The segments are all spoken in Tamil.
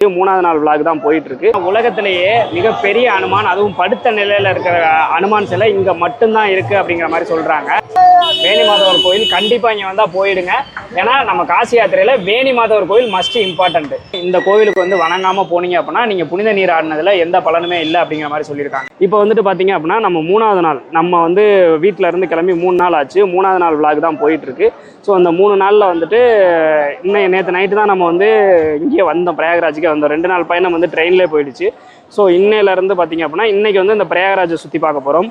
மூணாவது நாள் விளாக் தான் போயிட்டு இருக்கு. உலகத்திலேயே மிகப்பெரிய அனுமான், அதுவும் படுத்த நிலையில இருக்கிற அனுமான் சிலை இங்க மட்டும்தான் இருக்கு அப்படிங்கிற மாதிரி சொல்றாங்க. வேணி மாதவர் கோயில் கண்டிப்பா இங்க வந்தா போயிடுங்க. ஏன்னா நம்ம காசி யாத்திரையில வேணி மாதவர் கோயில் மஸ்ட் இம்பார்ட்டன்ட். இந்த கோவிலுக்கு வந்து வணங்காம போனீங்க அப்படின்னா நீங்க புனித நீர் ஆடினதுல எந்த பலனுமே இல்லை அப்படிங்கிற மாதிரி சொல்லியிருக்காங்க. இப்போ வந்துட்டு பாத்தீங்க அப்படின்னா நம்ம மூணாவது நாள் நம்ம வந்து வீட்டுல இருந்து கிளம்பி 3 நாள் ஆச்சு. மூணாவது நாள் விளாக் தான் போயிட்டு இருக்கு. ஸோ அந்த 3 நாள்ல வந்துட்டு நேற்று நைட்டு தான் நம்ம வந்து இங்கே வந்தோம், பிரயாகராஜுக்கே வந்தோம். 2 நாள் பயணம் வந்து ட்ரெயின்லேயே போயிடுச்சு. ஸோ இன்னையிலேருந்து பார்த்தீங்க அப்படின்னா இன்றைக்கி வந்து இந்த பிரயாகராஜை சுற்றி பார்க்க போகிறோம்.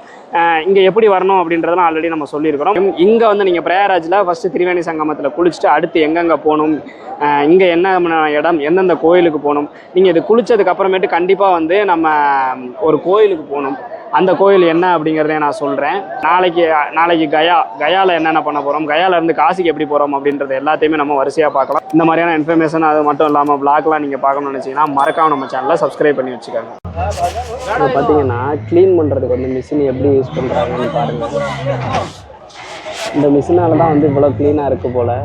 இங்கே எப்படி வரணும் அப்படின்றதெல்லாம் ஆல்ரெடி நம்ம சொல்லியிருக்கிறோம். இங்கே வந்து நீங்கள் பிரயாகராஜில் ஃபஸ்ட்டு திரிவேணி சங்கமத்தில் குளிச்சுட்டு அடுத்து எங்கெங்கே போகணும், இங்கே என்ன இடம், எந்தெந்த கோயிலுக்கு போகணும், நீங்கள் இது குளித்ததுக்கு அப்புறமேட்டு கண்டிப்பாக வந்து நம்ம ஒரு கோயிலுக்கு போகணும். அந்த கோயில் என்ன அப்படிங்கிறதையும் நான் சொல்கிறேன். நாளைக்கு கயாவில் என்னென்ன பண்ண போகிறோம், கயாவிலேருந்து காசிக்கு எப்படி போகிறோம் அப்படின்றது எல்லாத்தையுமே நம்ம வரிசையாக பார்க்கலாம். இந்த மாதிரியான இன்ஃபர்மேஷன் அது மட்டும் இல்லாமல் விளாக்லாம் நீங்கள் பார்க்கணும்னு நினச்சிங்கன்னா மறக்காம நம்ம சேனலை சப்ஸ்கிரைப் பண்ணி வச்சுக்கோங்க. இப்போ பார்த்தீங்கன்னா க்ளீன் பண்ணுறதுக்கு வந்து மிஷின் எப்படி யூஸ் பண்ணுறாங்கன்னு பாருங்கள். இந்த மிஷினால் தான் வந்து இவ்வளோ க்ளீனாக இருக்குது போல்.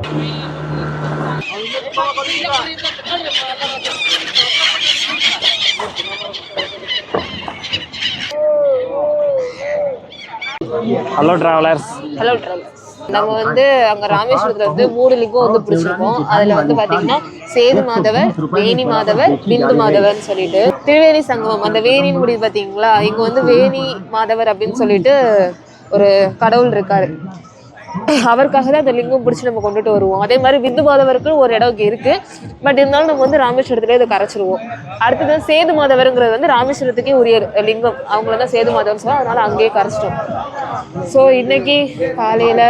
Hello travellers. நம்ம வந்து அங்க ராமேஸ்வரத்துல வந்து 3 லிங்கம் வந்து பிடிச்சிருக்கோம். அதுல வந்து பாத்தீங்கன்னா சேது மாதவர், வேணி மாதவர், பிந்து மாதவர்னு சொல்லிட்டு திரிவேணி சங்கமம். அந்த வேணின்னு முடிவு பாத்தீங்களா, இங்க வந்து வேணி மாதவர் அப்படின்னு சொல்லிட்டு ஒரு கடவுள் இருக்காரு. அவருக்காக தான் அந்த லிங்கம் பிடிச்சி நம்ம கொண்டுட்டு வருவோம். அதே மாதிரி பிந்து மாதவருக்கு ஒரு இடம் இருக்கு. பட் இருந்தாலும் நம்ம வந்து ராமேஸ்வரத்துல இதை கரைச்சிருவோம். அடுத்தது சேது மாதவருங்கிறது வந்து ராமேஸ்வரத்துக்கே உரிய லிங்கம். அவங்கள தான் சேது மாதவர்னு சொல்லுவோம். அதனால அங்கேயே கரைச்சிட்டோம். ஸோ இன்னைக்கு காலையில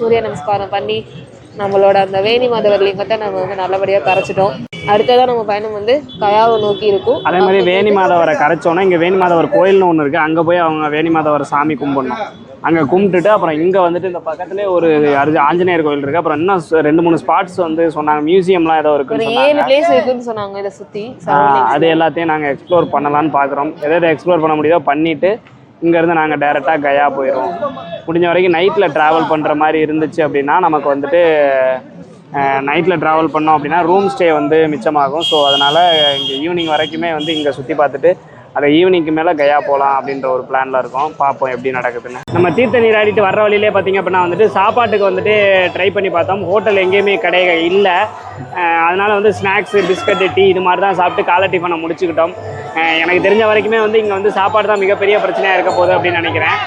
சூரிய நமஸ்காரம் பண்ணி நம்மளோட அந்த வேணி மாதவர் லிங்கத்தை நம்ம வந்து நல்லபடியாக கரைச்சிட்டோம். அடுத்ததான் நம்ம பயணம் வந்து கயாவை நோக்கி இருக்கும். அதே மாதிரி வேணி மாதவரை கரைச்சோன்னா இங்கே வேணி மாதவர் கோயில்னு ஒன்று இருக்குது. அங்கே போய் அவங்க வேணி மாதவரை சாமி கும்பிடணும். அங்கே கும்பிட்டுட்டு அப்புறம் இங்கே வந்துட்டு இந்த பக்கத்துலேயே ஒரு ஆஞ்சநேயர் கோயில் இருக்குது. அப்புறம் இன்னும் 2-3 ஸ்பாட்ஸ் வந்து சொன்னாங்க, மியூசியம்லாம் ஏதோ இருக்குன்னு சொன்னாங்க. 7 பிளேஸ் இருக்குன்னு சொன்னாங்க இதை சுற்றி. அது எல்லாத்தையும் நாங்கள் எக்ஸ்ப்ளோர் பண்ணலான்னு பார்க்குறோம். எதாவது எக்ஸ்ப்ளோர் பண்ண முடியுதோ பண்ணிவிட்டு இங்கேருந்து நாங்கள் டைரெக்டாக கயா போயிடுவோம். முடிஞ்ச வரைக்கும் நைட்டில் ட்ராவல் பண்ணுற மாதிரி இருந்துச்சு அப்படின்னா நமக்கு வந்துட்டு நைட்டில் ட்ராவல் பண்ணோம் அப்படின்னா ரூம் ஸ்டே வந்து மிச்சமாகும். ஸோ அதனால் இங்கே ஈவினிங் வரைக்குமே வந்து இங்கே சுற்றி பார்த்துட்டு அதை ஈவினிங்க்கு மேலே கயா போகலாம் அப்படின்ற ஒரு பிளானில் இருக்கோம். பார்ப்போம் எப்படி நடக்குதுன்னு. நம்ம தீர்த்த நீராடிட்டு வர்ற வழியிலே பார்த்திங்க அப்படின்னா வந்துட்டு சாப்பாட்டுக்கு வந்துட்டு ட்ரை பண்ணி பார்த்தோம். ஹோட்டல் எங்கேயுமே கிடையாது இல்லை. அதனால் வந்து ஸ்நாக்ஸு, பிஸ்கட்டு, டீ இது மாதிரி தான் சாப்பிட்டு காலை டிஃபனை முடிச்சுக்கிட்டோம். எனக்கு தெரிஞ்ச வரைக்குமே வந்து இங்கே வந்து சாப்பாடு தான் மிகப்பெரிய பிரச்சனையாக இருக்க போகுது அப்படின்னு நினைக்கிறேன்.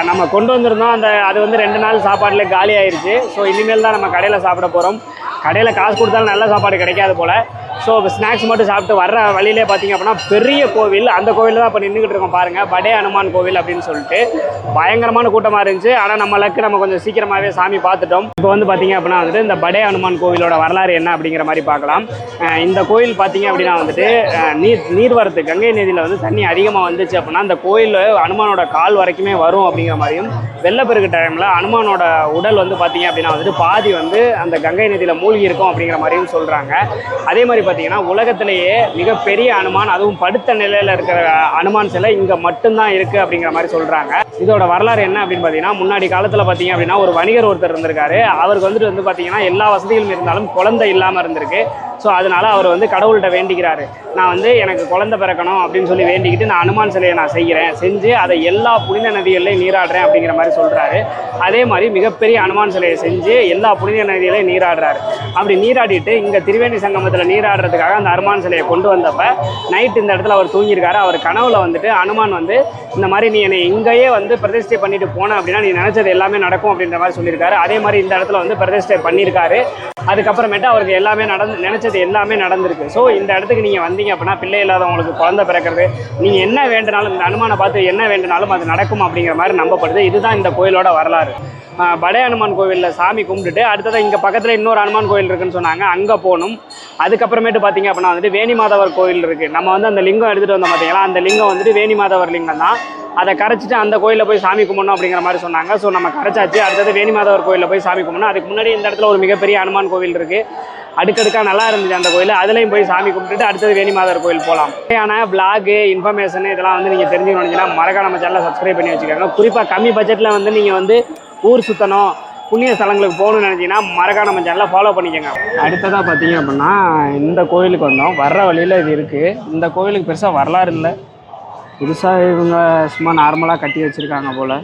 நம்ம கொண்டு வந்திருந்தோம், அது வந்து 2 நாள் சாப்பாட்டில் காலி ஆயிடுச்சு. ஸோ இனிமேல் தான் நம்ம கடையில் சாப்பிட போகிறோம். கடையில் காசு கொடுத்தாலும் நல்ல சாப்பாடு கிடைக்காது போல். ஸோ ஸ்நாக்ஸ் மட்டும் சாப்பிட்டு வர்ற வழியிலே பார்த்திங்க அப்படின்னா பெரிய கோவில், அந்த கோவிலில் தான் இப்போ நின்றுக்கிட்டு இருக்கோம் பாருங்கள், படே அனுமான் கோவில் அப்படின்னு சொல்லிட்டு. பயங்கரமான கூட்டமாக இருந்துச்சு. ஆனால் நம்ம கொஞ்சம் சீக்கிரமாகவே சாமி பார்த்துட்டோம். இப்போ வந்து பார்த்திங்க அப்படின்னா வந்துட்டு இந்த படே அனுமான் கோவிலோட வரலாறு என்ன அப்படிங்கிற மாதிரி பார்க்கலாம். இந்த கோயில் பார்த்திங்க அப்படின்னா வந்துட்டு நீர்வரத்து கங்கை நதியில் வந்து தண்ணி அதிகமாக வந்துச்சு அப்படின்னா அந்த கோயில் அனுமானோட கால் வரைக்குமே வரும் அப்படிங்கிற மாதிரியும், வெள்ளப்பெருக்கு டைமில் அனுமானோட உடல் வந்து பார்த்திங்க அப்படின்னா வந்துட்டு பாதி வந்து அந்த கங்கை நதியில் மூழ்கி இருக்கும் அப்படிங்கிற மாதிரியும் சொல்கிறாங்க. அதே மாதிரி பார்த்தீங்கன்னா உலகத்திலேயே மிகப்பெரிய அனுமான், அதுவும் படுத்த நிலையில் இருக்கிற அனுமான் சிலை இங்கே மட்டும்தான் இருக்குது அப்படிங்கிற மாதிரி சொல்கிறாங்க. இதோட வரலாறு என்ன அப்படின்னு பார்த்தீங்கன்னா, முன்னாடி காலத்தில் பார்த்தீங்க அப்படின்னா ஒரு வணிகர் ஒருத்தர் இருந்திருக்காரு. அவருக்கு வந்து பார்த்தீங்கன்னா எல்லா வசதிகளும் இருந்தாலும் குழந்தை இல்லாமல் இருந்திருக்கு. ஸோ அதனால அவர் வந்து கடவுள்கிட்ட வேண்டிக்கிறாரு, நான் வந்து எனக்கு குழந்தை பிறக்கணும் அப்படின்னு சொல்லி வேண்டிக்கிட்டு நான் அனுமான் சிலையை நான் செஞ்சு அதை எல்லா புனித நதிகள்லையும் நீராடுறேன் அப்படிங்கிற மாதிரி சொல்கிறாரு. அதே மாதிரி மிகப்பெரிய அனுமான் சிலையை செஞ்சு எல்லா புனித நதிகளையும் நீராடுறாரு. அப்படி நீராடிட்டு இங்கே திரிவேணி சங்கமத்தில் நீராடுறதுக்காக அந்த அனுமான் சிலையை கொண்டு வந்தப்ப நைட் இந்த இடத்துல அவர் தூங்கியிருக்காரு. அவர் கனவுல வந்துட்டு அனுமான் வந்து இந்த மாதிரி நீ என்னை இங்கேயே வந்து பிரதிஷ்டை பண்ணிட்டு போன அப்படின்னா நீ நினைச்சது எல்லாமே நடக்கும் அப்படின்ற மாதிரி சொல்லியிருக்காரு. அதே மாதிரி இந்த இடத்துல வந்து பிரதிஷ்டை பண்ணியிருக்காரு. அதுக்கப்புறமேட்டு அவருக்கு எல்லாமே நினைச்சது எல்லாமே நடந்திருக்கு. ஸோ இந்த இடத்துக்கு நீங்கள் வந்தீங்க அப்படின்னா பிள்ளை இல்லாதவங்களுக்கு குழந்தை பிறக்கிறது, நீங்கள் என்ன வேண்டுனாலும் இந்த அனுமானை பார்த்து என்ன வேண்டுனாலும் அது நடக்கும் அப்படிங்கிற மாதிரி நம்பப்படுது. இதுதான் இந்த கோயிலோட வரலாறு. படே அனுமான் கோவிலில் சாமி கும்பிட்டுட்டு அடுத்ததான் இங்கே பக்கத்தில் இன்னொரு அனுமான் கோயில் இருக்குன்னு சொன்னாங்க, அங்கே போகணும். அதுக்கப்புறமேட்டு பார்த்தீங்க அப்படின்னா வந்துட்டு வேணி மாதவர் கோயில் இருக்குது. நம்ம வந்து அந்த லிங்கம் எடுத்துகிட்டு வந்தோம் பார்த்தீங்களா, அந்த லிங்கம் வந்துட்டு வேணி மாதவர் லிங்கம் தான். அதை கரைச்சிட்டு அந்த கோயிலில் போய் சாமி கும்பிடணும் அப்படிங்கிற மாதிரி சொன்னாங்க. ஸோ நம்ம கரைச்சாச்சு. அடுத்தது வேணி மாதவர் கோயிலில் போய் சாமி கும்பிடணும். அதுக்கு முன்னாடி இந்த இடத்துல ஒரு மிகப்பெரிய அனுமான் கோவில் இருக்குது. அடுக்கடுக்காக நல்லா இருந்துச்சு அந்த கோயில். அதுலேயும் போய் சாமி கும்பிட்டுட்டு அடுத்தது வேணி மாதவர் கோயில் போகலாம். ஆனால் விளாகு, இன்ஃபர்மேஷன் இதெல்லாம் வந்து நீங்கள் தெரிஞ்சுக்கணும்னா மறக்காம நம்ம சேனலை சப்ஸ்கிரைப் பண்ணி வச்சுக்கோங்க. குறிப்பாக கம்மி பட்ஜெட்டில் வந்து நீங்கள் வந்து ஊர் சுற்றணும், புண்ணிய ஸ்தலங்களுக்கு போகணும்னு நினச்சிங்கன்னா மறக்காம நம்ம சேனலை ஃபாலோ பண்ணிக்கோங்க. அடுத்ததாக பார்த்தீங்க அப்படின்னா இந்த கோயிலுக்கு வந்தோம். வர்ற வழியில் இது இருக்குது. இந்த கோயிலுக்கு பெருசாக வரலாறு இல்லை, புதுசாக இவங்க சும்மா நார்மலாக கட்டி வச்சுருக்காங்க போல்.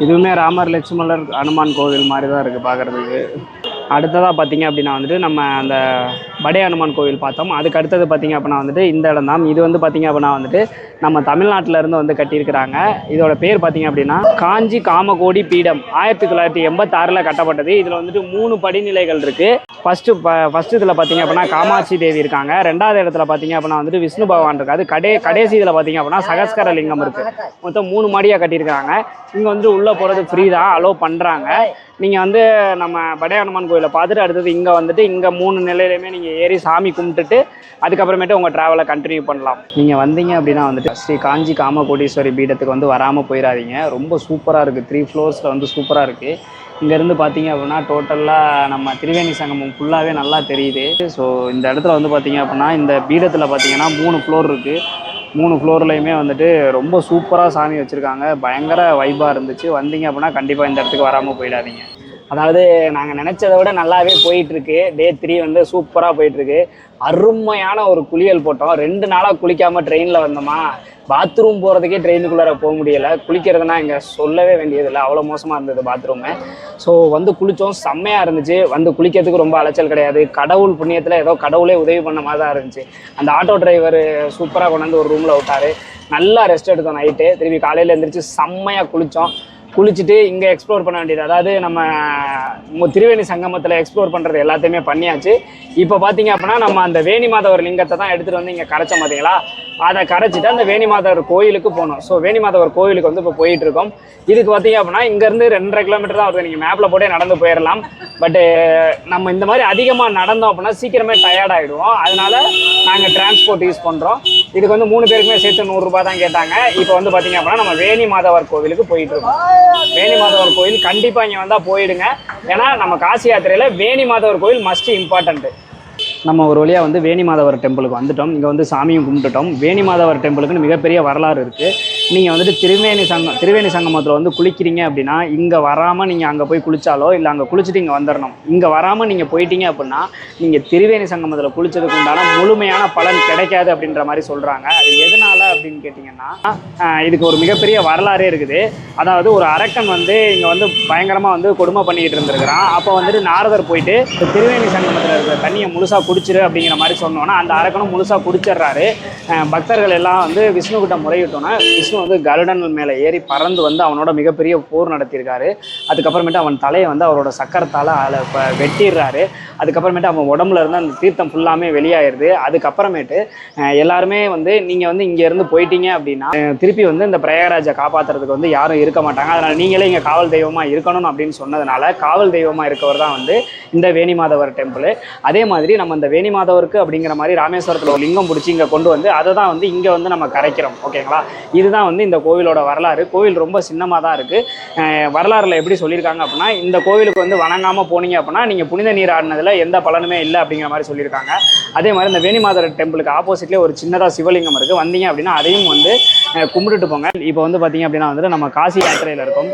இதுவுமே ராமர் லட்சுமணர் அனுமான் கோவில் மாதிரி தான் இருக்குது பார்க்குறதுக்கு. அடுத்ததாக பார்த்தீங்க அப்படின்னா வந்துட்டு நம்ம அந்த படை அனுமான் கோவில் பார்த்தோம். அதுக்கு அடுத்தது பார்த்தீங்க அப்படின்னா வந்துட்டு இந்த இடம் தான். இது வந்து பார்த்தீங்க அப்படின்னா வந்துட்டு நம்ம தமிழ்நாட்டில் இருந்து வந்து கட்டியிருக்கிறாங்க. இதோட பேர் பார்த்தீங்க அப்படின்னா காஞ்சி காமகோடி பீடம். 1986 கட்டப்பட்டது. இதில் வந்துட்டு 3 படிநிலைகள் இருக்குது. ஃபஸ்ட்டு இதில் பார்த்தீங்க அப்படின்னா காமாட்சி தேவி இருக்காங்க. 2வது இடத்துல பார்த்தீங்க அப்படின்னா வந்துட்டு விஷ்ணு பகவான் இருக்காது. கடைசி இதில் பார்த்தீங்க அப்படின்னா சகஸ்கர லிங்கம் இருக்குது. மொத்தம் 3 மாடியாக கட்டியிருக்காங்க. இங்கே வந்து உள்ளே போகிறது ஃப்ரீ தான், அலோவ் பண்ணுறாங்க. நீங்கள் வந்து நம்ம படை அனுமான் கோயிலை பார்த்துட்டு அடுத்தது இங்கே வந்துட்டு இங்கே 3 நிலையிலையுமே நீங்கள் ஏறி சாமி கும்பிட்டுட்டு அதுக்கப்புறமேட்டு உங்கள் ட்ராவலை கண்டினியூ பண்ணலாம். நீங்கள் வந்தீங்க அப்படின்னா வந்துட்டு ஸ்ரீ காஞ்சி காமகோடீஸ்வரி பீடத்துக்கு வந்து வராமல் போயிடாதீங்க. ரொம்ப சூப்பராக இருக்குது. 3 ஃப்ளோர்ஸில் வந்து சூப்பராக இருக்குது. இங்கேருந்து பார்த்தீங்க அப்படின்னா டோட்டலாக நம்ம திரிவேணி சங்கமம் ஃபுல்லாகவே நல்லா தெரியுது. ஸோ இந்த இடத்துல வந்து பார்த்தீங்க அப்படின்னா இந்த பீடத்தில் பார்த்தீங்கன்னா 3 ஃப்ளோர் இருக்குது. 3 ஃப்ளோர்லையுமே வந்துட்டு ரொம்ப சூப்பராக சாமி வச்சுருக்காங்க. பயங்கர வைப்பாக இருந்துச்சு. வந்தீங்க அப்படின்னா கண்டிப்பாக இந்த இடத்துக்கு வராமல் போயிடாதீங்க. அதாவது நாங்கள் நினச்சதை விட நல்லாவே போயிட்டுருக்கு. டே 3 வந்து சூப்பராக போயிட்டுருக்கு. அருமையான ஒரு குளியல் போட்டோம். 2 நாளாக குளிக்காமல் ட்ரெயினில் வந்தோமா, பாத்ரூம் போகிறதுக்கே ட்ரெயினுக்குள்ளார போக முடியலை. குளிக்கிறதுனா இங்கே சொல்லவே வேண்டியதில்லை, அவ்வளோ மோசமாக இருந்தது பாத்ரூமு. ஸோ வந்து குளித்தோம், செம்மையாக இருந்துச்சு. வந்து குளிக்கிறதுக்கு ரொம்ப அலைச்சல் கிடையாது. கடவுள் புண்ணியத்தில் ஏதோ கடவுளே உதவி பண்ண மாதிரி தான் இருந்துச்சு. அந்த ஆட்டோ டிரைவர் சூப்பராக கொண்டாந்து ஒரு ரூமில் விட்டார். நல்லா ரெஸ்ட் எடுத்தோம் நைட்டு. திருப்பி காலையில் எழுந்திரிச்சு செம்மையாக குளித்தோம். குளிச்சுட்டு இங்கே எக்ஸ்ப்ளோர் பண்ண வேண்டியது. அதாவது நம்ம திரிவேணி சங்கமத்தில் எக்ஸ்ப்ளோர் பண்ணுறது எல்லாத்தையுமே பண்ணியாச்சு. இப்போ பார்த்தீங்க அப்படின்னா நம்ம அந்த வேணி மாதவர் லிங்கத்தை தான் எடுத்துகிட்டு வந்து இங்கே கரைச்சோம் பார்த்தீங்களா. அதை கரைச்சிட்டு அந்த வேணி மாதவர் கோயிலுக்கு போகணும். ஸோ வேணி மாதவர் கோயிலுக்கு வந்து இப்போ போயிட்டு இருக்கோம். இதுக்கு பார்த்தீங்க அப்படின்னா இங்கேருந்து 2.5 கிலோமீட்டர் தான் வருது. நீங்கள் மேப்பில் போட்டே நடந்து போயிடலாம். பட்டு நம்ம இந்த மாதிரி அதிகமாக நடந்தோம் அப்படின்னா சீக்கிரமே டயர்ட் ஆகிடுவோம். அதனால நாங்கள் டிரான்ஸ்போர்ட் யூஸ் பண்ணுறோம். இதுக்கு வந்து 3 பேருக்குமே சேர்த்து 100 ரூபாய் தான் கேட்டாங்க. இப்போ வந்து பார்த்தீங்க அப்படின்னா நம்ம வேணி மாதவர் கோவிலுக்கு போயிட்டு இருக்கோம். வேணி மாதவர் கோயில் கண்டிப்பாக இங்கே வந்தால் போயிடுங்க. ஏன்னா நம்ம காசி யாத்திரையில் வேணி மாதவர் கோயில் மஸ்ட் இம்பார்ட்டன்ட்டு. நம்ம ஒரு வழியாக வந்து வேணி மாதவர் டெம்பிளுக்கு வந்துட்டோம். இங்கே வந்து சாமியும் கும்பிட்டுட்டோம். வேணி மாதவர் டெம்பிளுக்குன்னு மிகப்பெரிய வரலாறு இருக்குது. நீங்கள் வந்துட்டு திரிவேணி சங்கமத்தில் வந்து குளிக்கிறீங்க அப்படின்னா இங்கே வராமல் நீங்கள் அங்கே போய் குளித்தாலோ இல்லை அங்கே குளிச்சுட்டு இங்கே வந்துடணும். இங்கே வராமல் நீங்கள் போயிட்டீங்க அப்படின்னா நீங்கள் திரிவேணி சங்கமத்தில் குளித்ததுக்கு உண்டான முழுமையான பலன் கிடைக்காது அப்படின்ற மாதிரி சொல்கிறாங்க. அது எதனால் அப்படின்னு கேட்டிங்கன்னா இதுக்கு ஒரு மிகப்பெரிய வரலாறே இருக்குது. அதாவது ஒரு அரக்கன் வந்து இங்கே வந்து பயங்கரமாக வந்து கொடுமை பண்ணிக்கிட்டு இருந்திருக்கிறான். அப்போ வந்துட்டு நாரதர் போயிட்டு திரிவேணி சங்கமத்தில் இருக்கிற தண்ணியை முழுசாக குடிச்சிரு அப்படிங்கிற மாதிரி சொன்னோன்னா அந்த அரக்கனும் முழுசாக குடிச்சிடுறாரு. பக்தர்கள் எல்லாம் வந்து விஷ்ணு கிட்ட முறையிட்டோன்னா விஷ்ணு வந்து கருடன் மேலே ஏறி பறந்து வந்து அவனோட மிகப்பெரிய போர் நடத்தியிருக்காரு. அதுக்கப்புறமேட்டு அவன் தலையை வந்து அவரோட சக்கரத்தால் வெட்டிடுறாரு. அதுக்கப்புறமேட்டு அவன் உடம்புல இருந்து அந்த தீர்த்தம் ஃபுல்லாமே வெளியாயிருது. அதுக்கப்புறமேட்டு எல்லாருமே வந்து நீங்கள் வந்து இங்கேருந்து போயிட்டீங்க அப்படின்னா திருப்பி வந்து இந்த பிரயாகராஜை காப்பாற்றுறதுக்கு வந்து யாரும் இருக்க மாட்டாங்க. அதனால் நீங்களே இங்கே காவல் தெய்வமாக இருக்கணும் அப்படின்னு சொன்னதுனால காவல் தெய்வமாக இருக்கவர் தான் வந்து இந்த வேணி மாதவர் டெம்பிள். அதே மாதிரி நம்ம இந்த வேணி மாதவருக்கு அப்படிங்கிற மாதிரி ராமேஸ்வரத்தில் ஒரு லிங்கம் பிடிச்சி இங்கே கொண்டு வந்து அதை தான் வந்து இங்கே வந்து நம்ம கரைக்கிறோம். ஓகேங்களா. இதுதான் வந்து இந்த கோவிலோட வரலாறு. கோவில் ரொம்ப சின்னமாக தான் இருக்குது. வரலாறுல எப்படி சொல்லியிருக்காங்க அப்படின்னா இந்த கோவிலுக்கு வந்து வணங்காமல் போனீங்க அப்படின்னா நீங்கள் புனித நீர் ஆடினதில் எந்த பலனுமே இல்லை அப்படிங்கிற மாதிரி சொல்லியிருக்காங்க. அதே மாதிரி இந்த வேணி மாதவர் டெம்பிளுக்கு ஆப்போசிட்லேயே ஒரு சின்னதாக சிவலிங்கம் இருக்குது. வந்தீங்க அப்படின்னா அதையும் வந்து கும்பிட்டுட்டு போங்க. இப்போ வந்து பார்த்தீங்க அப்படின்னா வந்துட்டு நம்ம காசி யாத்திரையில் இருக்கோம்.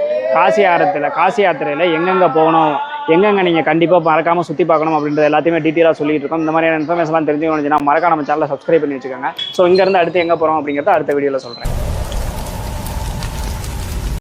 காசி யாத்திரையில் எங்கெங்கே போகணும், எங்கெங்கே நீங்கள் கண்டிப்பாக மறக்காமல் சுற்றி பார்க்கணும் அப்படின்றது எல்லாத்தையுமே டீட்டெயிலாக சொல்லிட்டு இருக்கோம். இந்த மாதிரியான இன்ஃபர்மேஷன்லாம் தெரிஞ்சுக்கணும்னா மறக்காம நம்ம சேனலை சப்ஸ்கிரைப் பண்ணி வச்சுக்கோங்க. ஸோ இங்கேருந்து அடுத்து எங்கே போகிறோம் அப்படிங்கிறத அடுத்த வீடியோவில் சொல்கிறேன்.